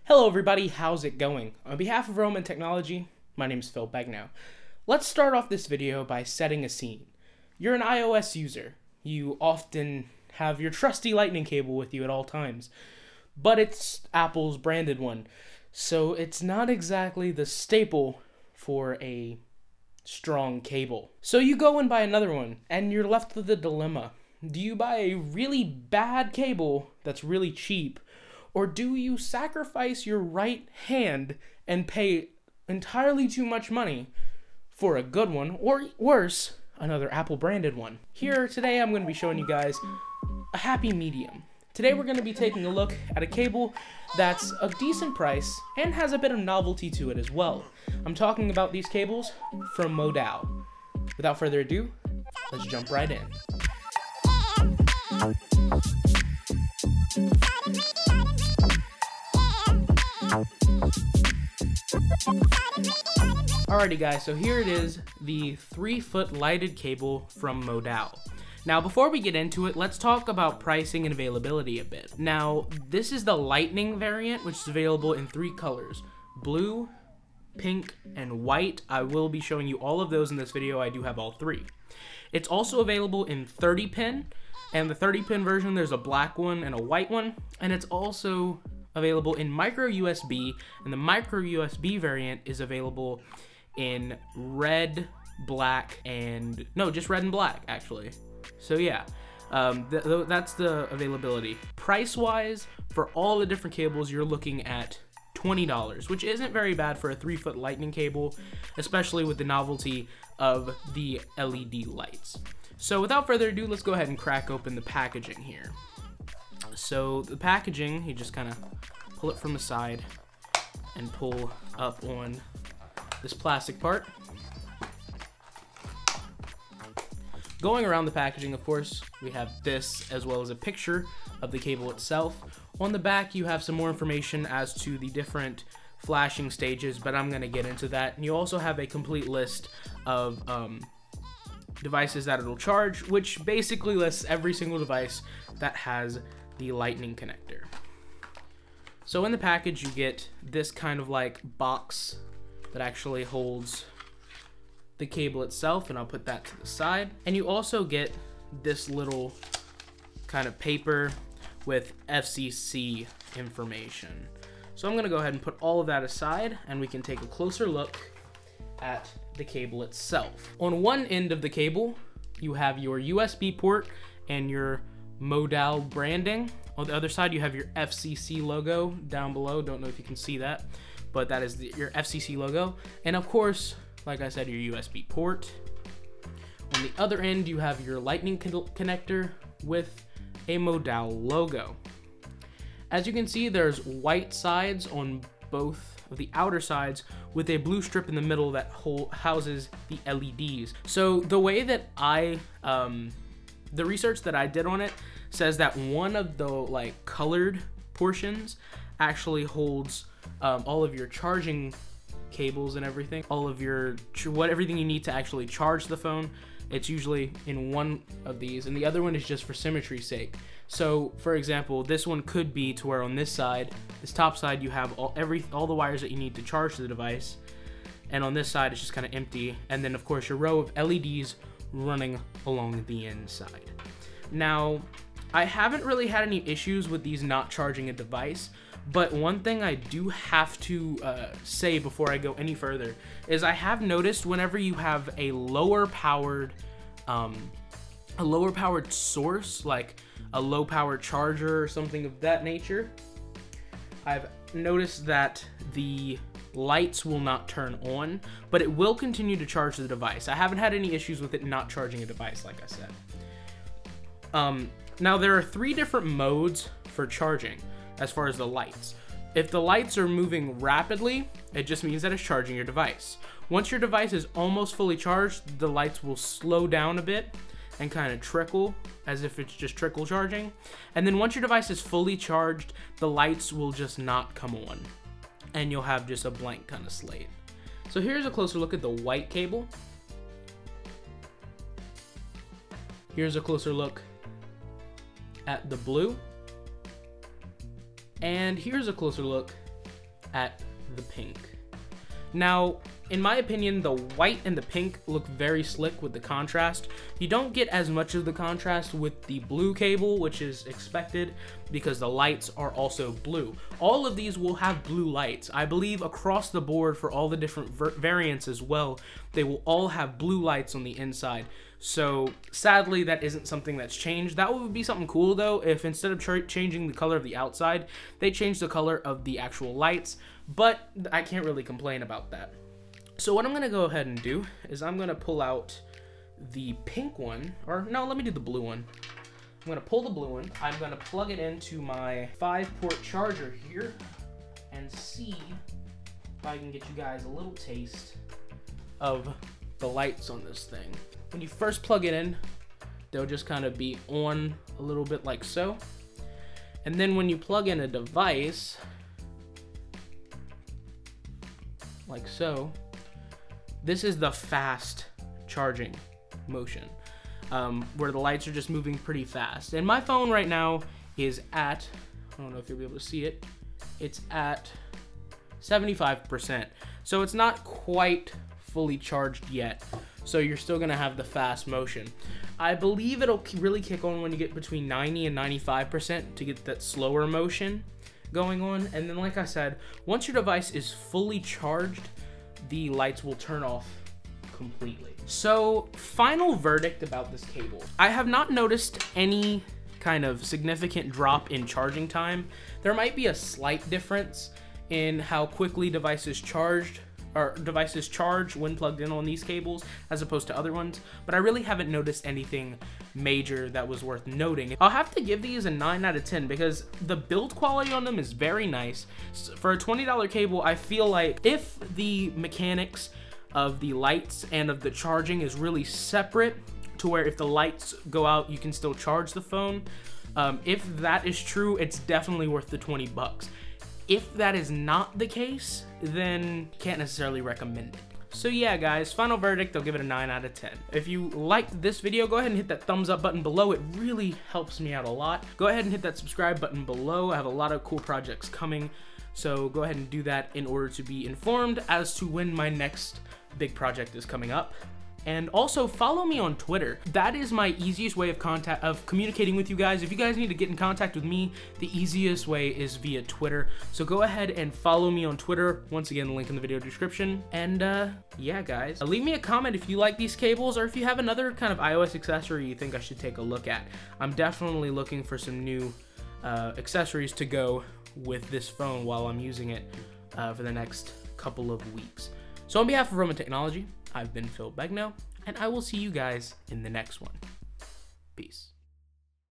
Hello everybody, how's it going? On behalf of Roman Technology, my name is Phil Begnow. Let's start off this video by setting a scene. You're an iOS user. You often have your trusty lightning cable with you at all times, but it's Apple's branded one, so it's not exactly the staple for a strong cable. So you go and buy another one, and you're left with a dilemma. Do you buy a really bad cable that's really cheap, or do you sacrifice your right hand and pay entirely too much money for a good one, or worse, another Apple branded one? Here today I'm going to be showing you guys a happy medium. Today we're going to be taking a look at a cable that's a decent price and has a bit of novelty to it as well. I'm talking about these cables from Modal. Without further ado, let's jump right in. Alrighty guys, so here it is, the 3-foot lighted cable from Modal. Now before we get into it, let's talk about pricing and availability a bit. Now this is the lightning variant, which is available in 3 colors: blue, pink, and white. I will be showing you all of those in this video. I do have all 3. It's also available in 30 pin, and the 30 pin version, there's a black one and a white one, and it's also available in micro USB, and the micro USB variant is available in red, black, and no, just red and black actually. So yeah, that's the availability. Price wise, for all the different cables, you're looking at $20, which isn't very bad for a 3-foot lightning cable, especially with the novelty of the LED lights. So without further ado, let's go ahead and crack open the packaging here. So the packaging, you just kind of pull it from the side and pull up on this plastic part. Going around the packaging, of course, we have this as well as a picture of the cable itself. On the back, you have some more information as to the different flashing stages, but I'm going to get into that. And you also have a complete list of devices that it'll charge, which basically lists every single device that has the lightning connector. So in the package, you get this kind of like box that actually holds the cable itself, and I'll put that to the side. And you also get this little kind of paper with FCC information. So I'm gonna go ahead and put all of that aside, and we can take a closer look at the cable itself. On one end of the cable, you have your USB port and your Modal branding. On the other side, you have your FCC logo down below. Don't know if you can see that, but that is your FCC logo. And of course, like I said, your USB port. On the other end, you have your lightning connector with a Modal logo. As you can see, there's white sides on both of the outer sides with a blue strip in the middle that houses the LEDs. So the way that the research that I did on it says that one of the like colored portions actually holds all of your charging cables and everything, all of your everything you need to actually charge the phone. It's usually in one of these, and the other one is just for symmetry's sake. So for example, this one could be to where on this side, this top side, you have all the wires that you need to charge the device, and on this side it's just kind of empty, and then of course your row of LEDs running along the inside. Now, I haven't really had any issues with these not charging a device, but one thing I do have to say before I go any further is I have noticed whenever you have a lower powered source, like a low power charger or something of that nature, I've noticed that the lights will not turn on, but it will continue to charge the device. I haven't had any issues with it not charging a device, like I said. Now there are 3 different modes for charging as far as the lights. If the lights are moving rapidly, it just means that it's charging your device. Once your device is almost fully charged, the lights will slow down a bit and kind of trickle as if it's just trickle charging. And then once your device is fully charged, the lights will just not come on, and you'll have just a blank kind of slate. So here's a closer look at the white cable. Here's a closer look at the blue. And here's a closer look at the pink. Now, in my opinion, the white and the pink look very slick with the contrast. You don't get as much of the contrast with the blue cable, which is expected because the lights are also blue. All of these will have blue lights. I believe across the board for all the different variants as well, they will all have blue lights on the inside. So sadly, that isn't something that's changed. That would be something cool though, if instead of changing the color of the outside, they changed the color of the actual lights, but I can't really complain about that. So what I'm gonna go ahead and do is I'm gonna pull out the pink one, or no, let me do the blue one. I'm gonna pull the blue one. I'm gonna plug it into my 5-port charger here and see if I can get you guys a little taste of the lights on this thing. When you first plug it in, they'll just kind of be on a little bit like so. And then when you plug in a device, like so, this is the fast charging motion, where the lights are just moving pretty fast. And my phone right now is at, I don't know if you'll be able to see it, it's at 75%. So it's not quite fully charged yet. So you're still gonna have the fast motion. I believe it'll really kick on when you get between 90 and 95% to get that slower motion going on. And then like I said, once your device is fully charged, the lights will turn off completely. So final verdict about this cable. I have not noticed any kind of significant drop in charging time. There might be a slight difference in how quickly devices charge when plugged in on these cables as opposed to other ones, but I really haven't noticed anything major that was worth noting. I'll have to give these a 9 out of 10 because the build quality on them is very nice. For a $20 cable, I feel like if the mechanics of the lights and of the charging is really separate to where if the lights go out, you can still charge the phone. If that is true, it's definitely worth the 20 bucks. If that is not the case, then can't necessarily recommend it. So yeah, guys, final verdict, I'll give it a 9 out of 10. If you liked this video, go ahead and hit that thumbs up button below. It really helps me out a lot. Go ahead and hit that subscribe button below. I have a lot of cool projects coming, so go ahead and do that in order to be informed as to when my next big project is coming up. And also follow me on Twitter. That is my easiest way of communicating with you guys. If you guys need to get in contact with me, the easiest way is via Twitter. So go ahead and follow me on Twitter. Once again, link in the video description. And yeah, guys, leave me a comment if you like these cables or if you have another kind of iOS accessory you think I should take a look at. I'm definitely looking for some new accessories to go with this phone while I'm using it for the next couple of weeks. So on behalf of Roman Technology, I've been Phil Begno, and I will see you guys in the next one. Peace.